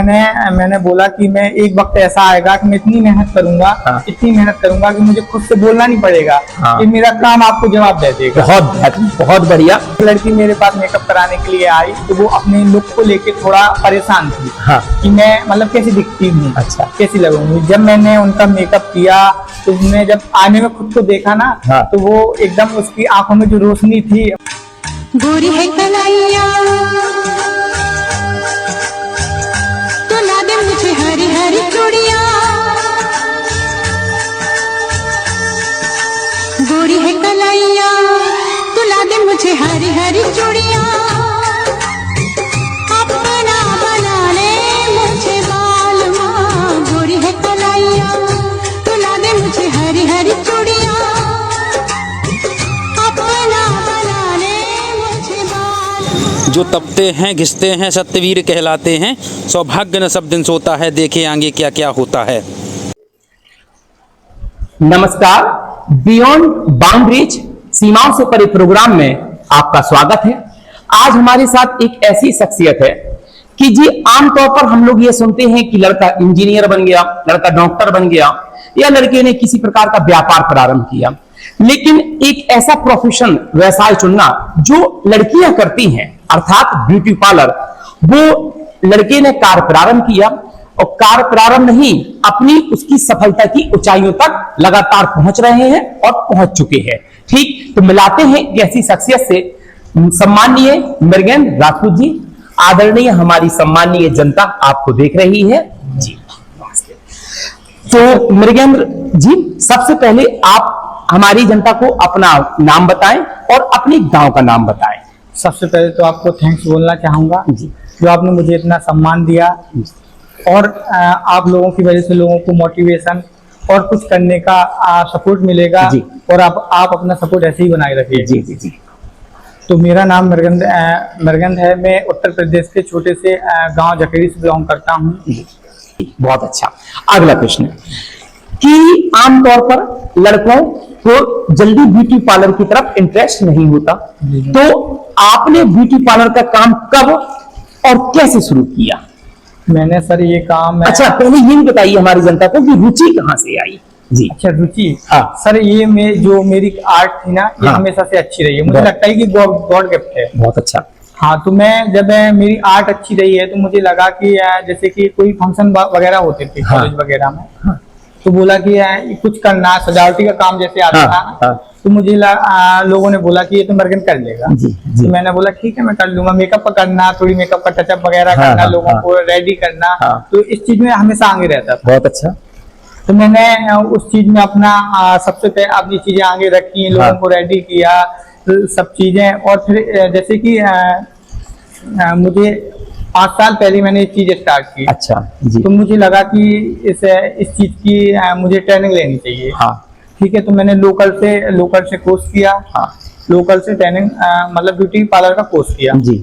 मैंने बोला कि मैं एक वक्त ऐसा आएगा कि मैं इतनी मेहनत करूंगा, इतनी मेहनत करूंगा कि मुझे खुद से बोलना नहीं पड़ेगा, कि मेरा काम आपको जवाब दे देगा। बहुत बढ़िया। लड़की मेरे पास मेकअप कराने के लिए आई तो वो अपने लुक को लेके थोड़ा परेशान थी कि मैं मतलब कैसी दिखती हूँ, अच्छा कैसी लगूंगी। जब मैंने उनका मेकअप किया तो उसने जब आने में खुद को देखा ना, तो वो एकदम उसकी आंखों में जो रोशनी थी। गोरी है कलाइया तो ला दे मुझे हरी हरी चूड़िया, गोरी है कलाइया तो ला दे मुझे हरी हरी चूड़िया, अपना बना ले मुझे बालमा, गोरी है कलाइया तो ला दे मुझे हरी हरी चूड़िया, जो तपते हैं घिसते हैं सत्यवीर कहलाते हैं, सौभाग्य न सब दिन सोता है, देखे आगे क्या क्या होता है। नमस्कार, बियॉन्ड बाउंड्रीज सीमाओं से परे प्रोग्राम में आपका स्वागत है। आज हमारे साथ एक ऐसी शख्सियत है कि जी आमतौर पर हम लोग ये सुनते हैं कि लड़का इंजीनियर बन गया, लड़का डॉक्टर बन गया या लड़के ने किसी प्रकार का व्यापार प्रारंभ किया, लेकिन एक ऐसा प्रोफेशन व्यवसाय चुनना जो लड़कियां करती हैं अर्थात ब्यूटी पार्लर, वो लड़के ने कार्य प्रारंभ किया और कार्य प्रारंभ नहीं अपनी उसकी सफलता की ऊंचाइयों तक लगातार पहुंच रहे हैं और पहुंच चुके हैं। ठीक, तो मिलाते हैं ऐसी शख्सियत से सम्माननीय मृगेंद्र राजपूत जी। आदरणीय हमारी सम्माननीय जनता आपको देख रही है जी। तो मृगेंद्र जी, सबसे पहले आप हमारी जनता को अपना नाम बताएं और अपने गांव का नाम बताएं। सबसे पहले तो आपको थैंक्स बोलना चाहूंगा जी, जो आपने मुझे इतना सम्मान दिया और आप लोगों की वजह से लोगों को मोटिवेशन और कुछ करने का सपोर्ट मिलेगा जी। और आप अपना सपोर्ट ऐसे ही बनाए रखिए जी जी जी। तो मेरा नाम मृगेंद्र है। मैं उत्तर प्रदेश के छोटे से गांव जखेड़ी से बिलोंग करता हूँ। बहुत अच्छा। अगला प्रश्न कि आमतौर पर लड़कों को जल्दी ब्यूटी पार्लर की तरफ इंटरेस्ट नहीं होता, तो आपने ब्यूटी पार्लर का काम कब और कैसे शुरू किया? मैंने सर ये काम अच्छा, पहले ये बताइए हमारी जनता को कि रुचि कहाँ से आई जी। अच्छा, रुचि सर ये जो मेरी आर्ट थी ना, ये हमेशा से अच्छी रही है। मुझे लगता है कि गॉड गिफ्ट है। बहुत अच्छा। हाँ, तो मैं जब मेरी आर्ट अच्छी रही है तो मुझे लगा कि जैसे कि कोई फंक्शन वगैरह होते थे कॉलेज वगैरह में, तो बोला कि कुछ करना, सजावटी का काम जैसे आता था, तो मुझे लोगों ने बोला कि ये तो मृगेंद्र कर लेगा जी। तो मैंने बोला ठीक है मैं कर लूंगा। मेकअप करना, थोड़ी मेकअप का टचअप वगैरह करना, लोगों को रेडी करना, तो इस चीज में हमेशा आगे रहता था। बहुत अच्छा। तो मैंने उस चीज में अपना सबसे पहले अपनी चीजें आगे रखी, लोगों को रेडी किया, सब चीजें। और फिर जैसे कि मुझे 5 साल पहले मैंने ये चीज स्टार्ट की। अच्छा जी। तो मुझे लगा कि इस चीज की मुझे ट्रेनिंग लेनी चाहिए। ठीक है, तो मैंने लोकल से कोर्स किया। लोकल से ट्रेनिंग मतलब ब्यूटी पार्लर का कोर्स किया जी।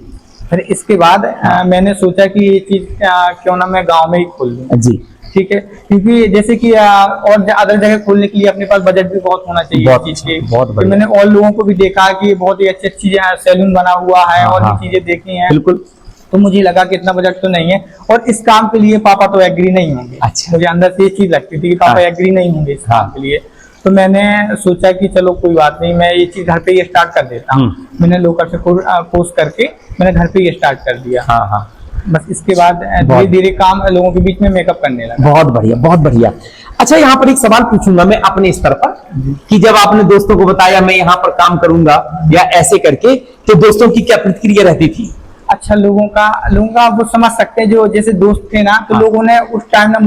फिर इसके बाद मैंने सोचा कि ये चीज क्यों ना मैं गांव में ही खोल लूं जी। ठीक है, क्योंकि जैसे कि और अदर जगह खोलने के लिए अपने पास बजट भी बहुत होना चाहिए इस चीज के। तो मैंने और लोगों को भी देखा कि बहुत ही अच्छी सैलून बना हुआ है और ये चीजें देखी हैं। बिल्कुल। तो मुझे लगा कि इतना बजट तो नहीं है और इस काम के लिए पापा तो एग्री नहीं होंगे। अच्छा। मुझे अंदर से ये चीज लगती थी कि पापा एग्री नहीं होंगे इस काम के लिए। तो मैंने सोचा कि चलो कोई बात नहीं, मैं ये चीज घर पे ही स्टार्ट कर देता हूँ। मैंने लोकल से कोर्स करके मैंने घर पे ही स्टार्ट कर दिया। बस इसके बाद धीरे धीरे काम लोगों के बीच में मेकअप करने लगा। बहुत बढ़िया, बहुत बढ़िया। अच्छा, यहाँ पर एक सवाल पूछूंगा मैं अपने स्तर पर कि जब आपने दोस्तों को बताया मैं यहाँ पर काम करूंगा या ऐसे करके, तो दोस्तों की क्या प्रतिक्रिया रहती थी? अच्छा, लोगों का वो समझ सकते हैं, जो जैसे दोस्त थे ना, तो लोगों ने उस टाइम ना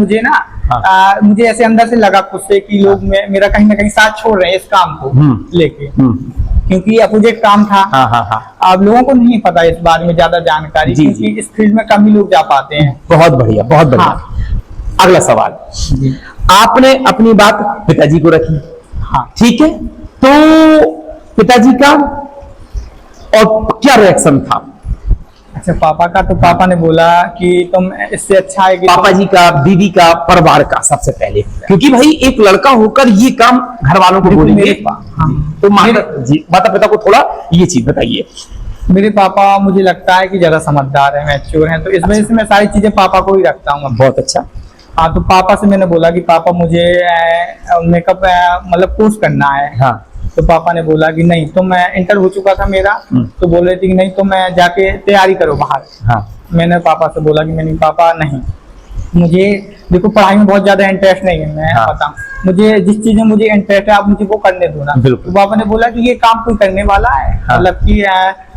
मुझे ऐसे अंदर से लगा खुद से कि लोग मेरा कहीं ना कहीं साथ छोड़ रहे हैं इस काम को लेके, क्योंकि अपोजिट काम था। अब लोगों को नहीं पता इस बारे में ज्यादा जानकारी, क्योंकि इस फील्ड में कम ही लोग जा पाते हैं। बहुत बढ़िया, बहुत बढ़िया। अगला सवाल, आपने अपनी बात पिताजी को रखी। ठीक है, तो पिताजी का और क्या रिएक्शन था? अच्छा, पापा का तो पापा ने बोला कि तुम इससे अच्छा है कि पापा जी का, दीदी का, परिवार का सबसे पहले, क्योंकि भाई एक लड़का होकर ये काम घर वालों को बोलेंगे, तो माता पिता को थोड़ा ये चीज बताइए। मेरे पापा मुझे लगता है कि ज्यादा समझदार है, मैच्योर हैं, तो इस वजह से मैं सारी चीजें पापा को ही रखता हूँ। बहुत अच्छा। हाँ, तो पापा से मैंने बोला कि पापा मुझे मेकअप मतलब कोर्स करना है। हाँ। तो पापा ने बोला कि नहीं, तो मैं इंटर हो चुका था मेरा, तो बोल रहे थे कि नहीं तो मैं जाके तैयारी करो बाहर। हाँ। मैंने पापा से बोला कि नहीं पापा नहीं, मुझे देखो पढ़ाई में बहुत ज्यादा इंटरेस्ट नहीं है, मैं हाँ। बताऊं, मुझे जिस चीज में मुझे इंटरेस्ट है आप मुझे वो करने दो ना। बिल्कुल। तो पापा ने बोला कि ये काम कोई करने वाला है, हाँ। मतलब कि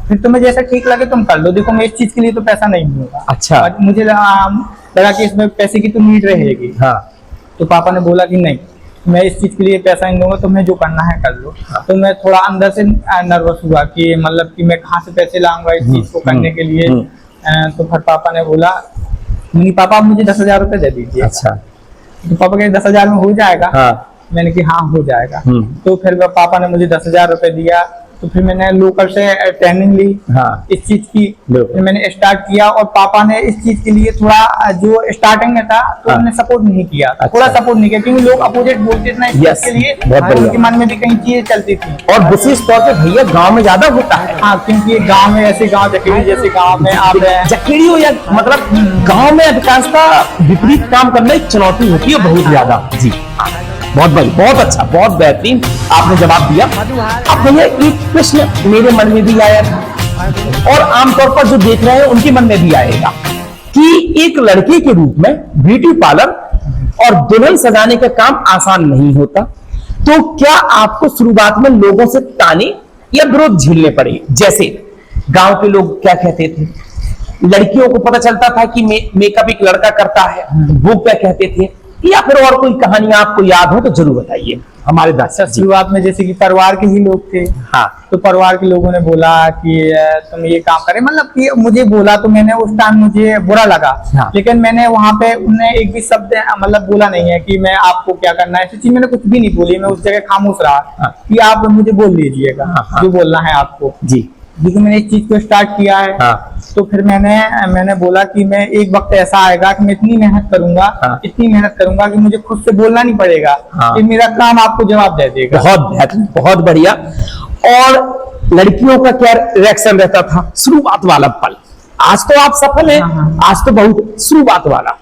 फिर तुम्हें जैसा ठीक लगे तुम कर लो, देखो मैं इस चीज के लिए तो पैसा नहीं दूंगा। अच्छा। और मुझे लगा कि इसमें पैसे की तो नीड रहेगी। हाँ। तो पापा ने बोला कि नहीं, मैं इस चीज के लिए पैसा नहीं दूंगा, तुम्हें जो करना है कर लो। तो मैं थोड़ा अंदर से नर्वस हुआ कि मतलब कि मैं कहाँ से पैसे लाऊंगा इस चीज को करने के लिए। तो फिर पापा ने बोला नहीं पापा मुझे 10,000 रुपए दे दीजिए। अच्छा। तो पापा कहे 10,000 में हो जाएगा। हाँ। मैंने कि हाँ हो जाएगा। तो फिर पापा ने मुझे 10,000 रुपए दिया, तो फिर मैंने लोकल से ट्रेनिंग ली। हाँ। इस चीज की फिर मैंने स्टार्ट किया, और पापा ने इस चीज के लिए थोड़ा जो स्टार्टिंग में था तो हाँ। उन्होंने सपोर्ट नहीं किया। अच्छा। थोड़ा सपोर्ट नहीं किया क्योंकि लोग अपोजिट बोलते थे ना इस चीज के लिए, बहुत बढ़िया। उनके मन में भी कई चीजें चलती थी। और विशेष तौर पे भैया गांव में ज्यादा होता है। हाँ, क्योंकि गांव में ऐसे गांव जखेड़ी जैसे गांव में आप जखेड़ी हो या मतलब गांव में अधिकांशता विपरीत काम करना एक चुनौती होती है बहुत ज्यादा। जी बहुत बढ़िया, बहुत अच्छा, बहुत बेहतरीन आपने जवाब दिया। अब भैया एक प्रश्न मेरे मन में भी आया था और आमतौर पर जो देख रहे हैं उनके मन में भी आएगा कि एक लड़के के रूप में ब्यूटी पार्लर और दुल्हन सजाने का काम आसान नहीं होता, तो क्या आपको शुरुआत में लोगों से ताने या विरोध झेलने पड़े? जैसे गांव के लोग क्या कहते थे, लड़कियों को पता चलता था कि मेकअप एक लड़का करता है, वो क्या कहते थे, या फिर और कोई कहानी आपको याद हो तो जरूर बताइए हमारे दर्शक। शुरुआत में जैसे कि परिवार के ही लोग थे। हाँ। तो परिवार के लोगों ने बोला कि तुम ये काम करे, मतलब कि मुझे बोला तो मैंने उस टाइम मुझे बुरा लगा। हाँ। लेकिन मैंने वहां पे उन्हें एक भी शब्द मतलब बोला नहीं है कि मैं आपको क्या करना है, ऐसी चीज मैंने कुछ भी नहीं बोली। मैं उस जगह खामोश रहा। हाँ। कि आप मुझे बोल लीजिएगा। हाँ। जो बोलना है आपको। जी। क्योंकि मैंने इस चीज को स्टार्ट किया है। हाँ। तो फिर मैंने बोला कि मैं एक वक्त ऐसा आएगा कि मैं इतनी मेहनत करूंगा। हाँ। इतनी मेहनत करूंगा कि मुझे खुद से बोलना नहीं पड़ेगा। हाँ। कि मेरा काम आपको जवाब दे देगा। बहुत बेहतरीन, बहुत बढ़िया। और लड़कियों का क्या रिएक्शन रहता था शुरुआत वाला पल? आज तो आप सफल हैं। हाँ। आज तो बहुत शुरुआत वाला।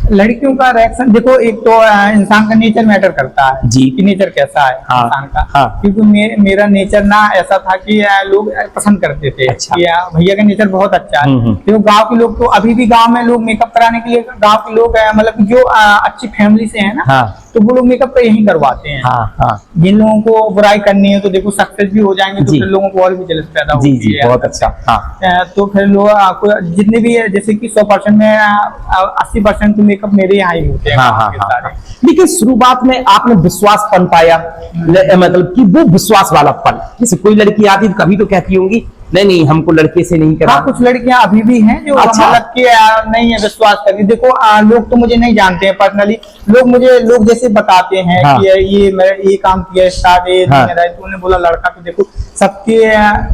लड़कियों का रिएक्शन देखो, एक तो इंसान का नेचर मैटर करता है जी। कि नेचर कैसा है। हाँ। इंसान का। हाँ। क्योंकि मेरा नेचर ना ऐसा था कि लोग पसंद करते थे। अच्छा। कि भैया का नेचर बहुत अच्छा है। हम्म। क्योंकि गांव के लोग तो अभी भी गांव में लोग मेकअप कराने के लिए, गांव के लोग मतलब जो अच्छी फैमिली से है ना। हाँ। तो वो लोग मेकअप यहीं करवाते हैं। हाँ। हाँ। जिन लोगों को बुराई करनी है तो देखो सक्सेस भी हो जाएंगे, तो जी। फिर लोगों को और भी जलस पैदा जी होती जी, है। बहुत अच्छा। हाँ। तो फिर लोग जितने भी है, जैसे कि 100% में 80% तो मेकअप मेरे यहाँ ही होते हैं। हाँ। गाँव हाँ। के हाँ। सारे। लेकिन शुरुआत में आपने विश्वास पन पाया, मतलब कि वो विश्वास वाला पल, जैसे कोई लड़की आती तो कभी तो कहती होंगी नहीं हमको लड़के से नहीं करा। हाँ, कुछ लड़कियां अभी भी हैं जो अच्छा। मतलब कि नहीं है विश्वास करती। देखो लोग तो मुझे नहीं जानते हैं पर्सनली, लोग जैसे बताते हैं। हाँ। कि ये काम किया स्टार्ट, ये हाँ। मेरा तो उन्होंने बोला लड़का, तो देखो सबके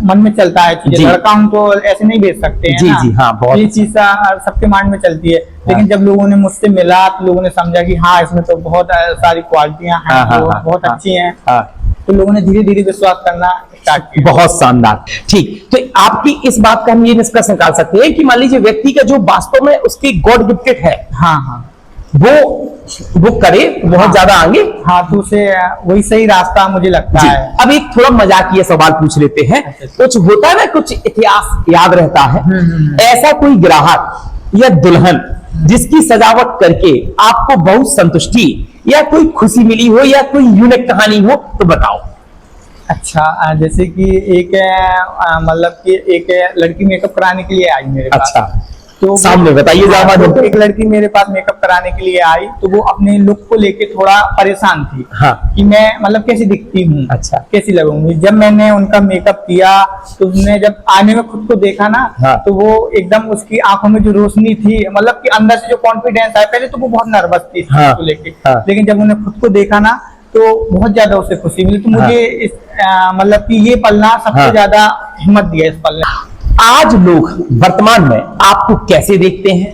मन में चलता है जी। चीजें। लड़का हम तो ऐसे नहीं भेज सकते हैं जी, ना। जी, हाँ, बहुत ये चीज सबके माइंड में चलती है। लेकिन जब लोगों ने मुझसे मिला तो लोगों ने समझा कि हाँ इसमें तो बहुत सारी क्वालिटियां हैं। हाँ, हाँ, जो हाँ, बहुत हाँ। अच्छी हैं। हाँ। तो लोगों ने धीरे धीरे विश्वास करना स्टार्ट किया। बहुत शानदार। ठीक, तो आपकी इस बात का हम ये निष्कर्ष निकाल सकते हैं कि मान लीजिए व्यक्ति का जो वास्तव में उसकी गॉड गिफ्टेड है, हाँ हाँ, वो करे बहुत हाँ। ज्यादा आगे। हाँ, तो उसे वही सही रास्ता मुझे लगता जी। है। अब एक थोड़ा मजाकिया सवाल पूछ लेते हैं। कुछ होता है ना, कुछ इतिहास याद रहता है। ऐसा कोई ग्राहक या दुल्हन जिसकी सजावट करके आपको बहुत संतुष्टि या कोई खुशी मिली हो या कोई यूनिक कहानी हो तो बताओ। अच्छा, जैसे कि एक मतलब कि एक लड़की मेकअप कराने के लिए आई मेरे पास। अच्छा, तो सामने बताइए जरा। तो एक लड़की मेरे पास मेकअप कराने के लिए आई, तो वो अपने लुक को लेके थोड़ा परेशान थी। हाँ। कि मैं मतलब कैसी दिखती हूँ। अच्छा। कैसी लगूंगी। जब मैंने उनका मेकअप किया तो उसने जब आने में खुद को देखा ना। हाँ। तो वो एकदम उसकी आंखों में जो रोशनी थी, मतलब कि अंदर से जो कॉन्फिडेंस आया, पहले तो वो बहुत नर्वस थी इस चीज हाँ। को लेके। हाँ। लेकिन जब उन्हें खुद को देखा ना तो बहुत ज्यादा उसे खुशी मिली। तो मुझे इस मतलब कि ये पलना सबसे हाँ। ज्यादा हिम्मत दिया इस पल ने। आज लोग वर्तमान में आपको कैसे देखते हैं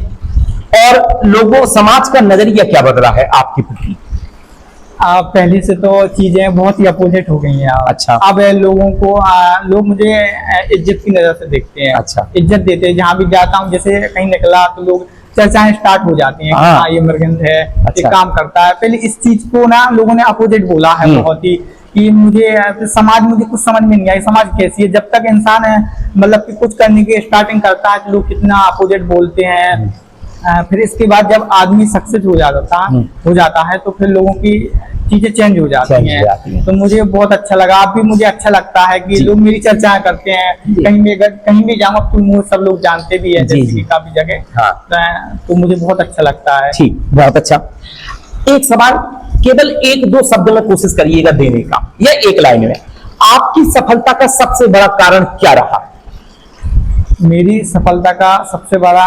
और लोगों समाज का नजरिया क्या बदला है आपके प्रति? पहले से तो चीजें बहुत ही अपोजिट हो गई हैं। अच्छा। अब लोगों को लोग मुझे इज्जत की नजर से देखते हैं। अच्छा। इज्जत देते हैं, जहाँ भी जाता हूँ, जैसे कहीं निकला तो लोग चर्चाएं स्टार्ट हो जाती हैं कि हाँ। हाँ ये मरगंज है, अच्छा। ये काम करता है। पहले इस चीज को ना लोगों ने अपोजिट बोला है बहुत ही, कि मुझे समाज मुझे कुछ समझ में नहीं आई, समाज कैसी है। जब तक इंसान है मतलब कि कुछ करने की स्टार्टिंग करता है तो लोग कितना अपोजिट बोलते हैं। फिर इसके बाद जब आदमी सक्सेस हो जाता है तो फिर लोगों की चीजें चेंज हो जाती हैं। तो मुझे बहुत अच्छा लगा, अब भी मुझे अच्छा लगता है कि लोग मेरी चर्चाएं करते हैं। कहीं भी जाऊँ तो मुझे सब लोग जानते भी है, जैसे कि काफी जगह। तो मुझे बहुत अच्छा लगता है। ठीक, बहुत अच्छा। एक सवाल, केवल एक दो शब्द में कोशिश करिएगा देने का, या एक लाइन में, आपकी सफलता का सबसे बड़ा कारण क्या रहा? मेरी सफलता का सबसे बड़ा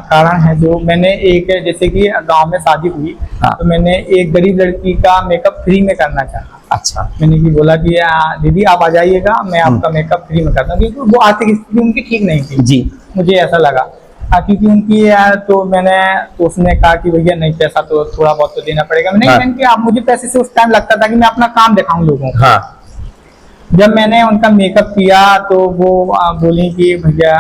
कारण है, जो मैंने एक, जैसे कि गांव में शादी हुई। हाँ। तो मैंने एक गरीब लड़की का मेकअप फ्री में करना चाहा। अच्छा। मैंने भी बोला कि दीदी आप आ जाइएगा, मैं आपका मेकअप फ्री में करता हूँ, क्योंकि वो आर्थिक स्थिति उनकी ठीक नहीं थी जी। मुझे ऐसा लगा क्योंकि उनकी तो मैंने, तो उसने कहा कि भैया नहीं, पैसा तो थोड़ा बहुत तो देना पड़ेगा। नहीं, हाँ। मैंने कि आप, मुझे पैसे से उस टाइम लगता था कि मैं अपना काम दिखाऊं लोगों को। हाँ। जब मैंने उनका मेकअप किया तो वो बोली कि भैया,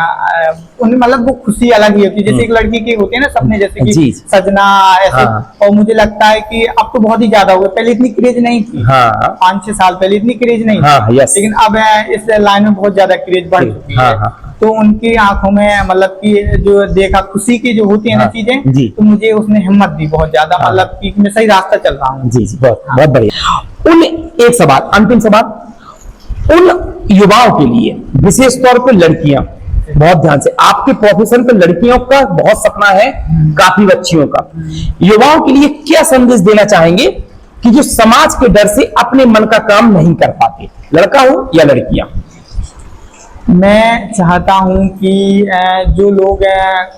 उन्हें मतलब वो खुशी अलग ही होती है, जैसे एक लड़की की होती है ना सपने, जैसे जी। कि सजना ऐसे। हाँ। और मुझे लगता है कि अब तो बहुत ही ज्यादा हो गया, पहले इतनी क्रेज नहीं थी। हाँ। 5-6 साल पहले इतनी क्रेज नहीं हाँ, थी, यस। लेकिन अब इस लाइन में बहुत ज्यादा क्रेज बढ़ चुकी हाँ, है। हाँ। तो उनकी आंखों में मतलब कि जो देखा खुशी की जो होती है ना हाँ, चीजें, जी। तो मुझे उसने हिम्मत दी बहुत ज्यादा, हाँ। मतलब कि मैं सही रास्ता चल रहा हूँ। जी जी, बहुत बहुत बढ़िया। एक सवाल, अंतिम सवाल, उन युवाओं के लिए, विशेष तौर पर लड़कियां, बहुत ध्यान से, आपके प्रोफेशन पे लड़कियों का बहुत सपना है, काफी बच्चियों का, युवाओं के लिए क्या संदेश देना चाहेंगे कि जो समाज के डर से अपने मन का काम नहीं कर पाते, लड़का हो या लड़कियां? मैं चाहता हूं कि जो लोग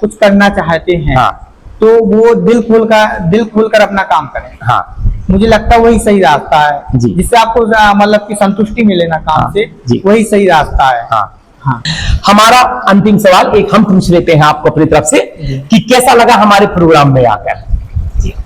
कुछ करना चाहते हैं, हाँ। तो वो दिल खोलकर अपना काम करें। हाँ। मुझे लगता है वही सही रास्ता है, जी। जिससे आपको मतलब कि संतुष्टि मिले ना काम हाँ, से, जी। वही सही रास्ता है। हाँ। हाँ। हमारा अंतिम सवाल एक हम पूछ लेते हैं आपको अपनी तरफ से, कि कैसा लगा हमारे प्रोग्राम में आकर?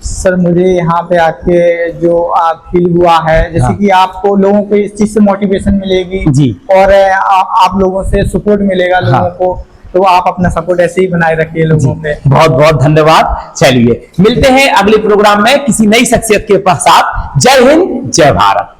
सर, मुझे यहाँ पे आके जो फील हुआ है, जैसे हाँ। कि आपको लोगों को इस चीज से मोटिवेशन मिलेगी जी। और आप लोगों से सपोर्ट मिलेगा लोगों हाँ। को, तो आप अपना सपोर्ट ऐसे ही बनाए रखिए लोगों पे। बहुत बहुत धन्यवाद। चलिए मिलते हैं अगले प्रोग्राम में किसी नई शख्सियत के साथ। जय हिंद, जय भारत।